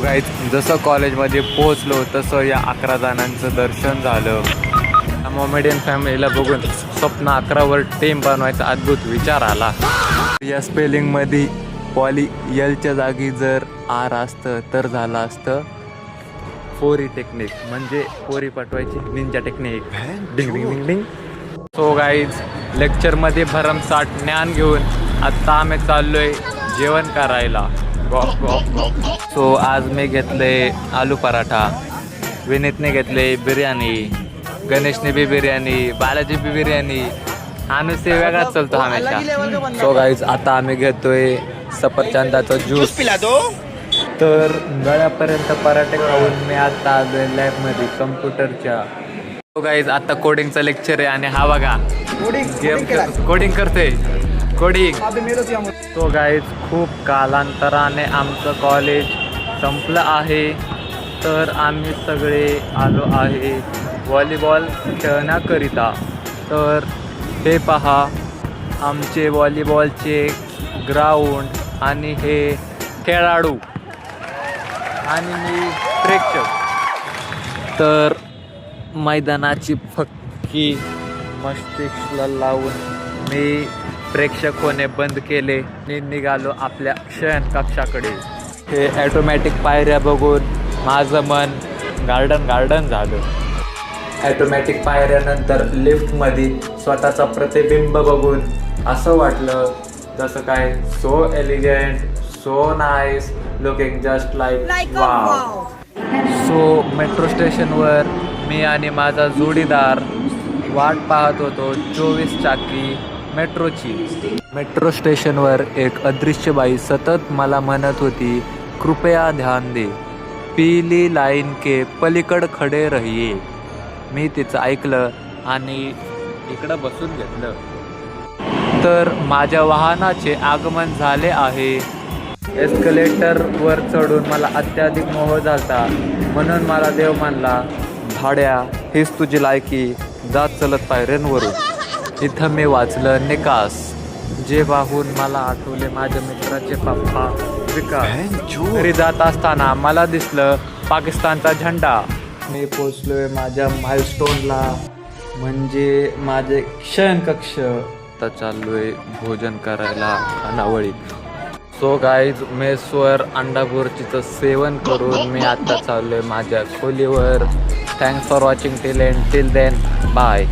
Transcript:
Guys जसं कॉलेजमध्ये पोहोचलो तसं या 11 जणांचं दर्शन झालं. मोमेडियन फॅमिलीला बघून स्वप्न 11वर टीम बनवायचा अद्भुत विचार आला. या स्पेलिंगमध्ये पॉली एलच्या जागी जर आर असतं तर झालं असतं फोरी टेक्निक, म्हणजे पोरी पाठवायची निंजा टेक्निक. डिंग डिंग डिंग डिंग. सो गाईज लेक्चरमध्ये भरमसाठ ज्ञान घेऊन आत्ता आम्ही चाललोय जेवण करायला. सो आज मी घेतले आलू पराठा, विनीतने घेतले बिर्याणी, गणेशने बी बिर्याणी, बालाजी बी बिर्याणी. अनुसे वेगळाच चालतो हमेशा. सो गाईज आता आम्ही घेतोय सफरचंदाचा ज्यूस. तर गळ्यापर्यंत पराठे खाऊन मी आता आलोय लॅबमध्ये कम्प्युटरच्या. सो गाईज आता कोडिंगचं लेक्चर आहे आणि हा बघा कोडिंग करतोय कोडिंग. तो गाईज खूप कालांतराने आमचं कॉलेज संपलं आहे, तर आम्ही सगळे आलो आहे व्हॉलीबॉल खेळण्याकरिता. तर हे पहा आमचे व्हॉलीबॉलचे ग्राउंड आणि हे खेळाडू आणि मी प्रेक्षक. तर मैदानाची फक्की मस्तिष्काला लावून मी प्रेक्षक होणे बंद केले आणि निघालो आपल्या शयन कक्षाकडे. हे ॲटोमॅटिक पायऱ्या बघून माझं मन गार्डन झालं. ॲटोमॅटिक पायऱ्यानंतर लिफ्टमध्ये स्वतःचा प्रतिबिंब बघून असं वाटलं जसं काय so elegant, so nice, looking just like wow. So metro स्टेशनवर मी आणि माझा जोडीदार वाट पाहत होतो 24 चाकी मेट्रोची. मेट्रो स्टेशनवर एक अदृश्य बाई सतत मला म्हणत होती, कृपया ध्यान दे, पीली लाईन के पलीकड खडे रहिये. मी तिचं ऐकलं आणि इकडं बसून घेतलं. तर माझ्या वाहनाचे आगमन झाले आहे. एस्कलेटरवर चढून मला अत्याधिक मोह झाला, म्हणून मला देव म्हणला, भाड्या हीच तुझी लायकी, जात चलत पायऱ्यांवरून. इथं मी वाचलं निकास, जे पाहून मला आठवले माझ्या मित्राचे पप्पा विकास. घरी जात असताना मला दिसलं पाकिस्तानचा झेंडा. मी पोचलोय माझ्या माइलस्टोनला, म्हणजे माझे शयनकक्ष. आता चाललोय भोजन करायला खानावळीत. सो गाईज मेसवर अंडा बुर्जीचं सेवन करून मी आता चाललोय माझ्या खोलीवर. Thanks for watching till then bye.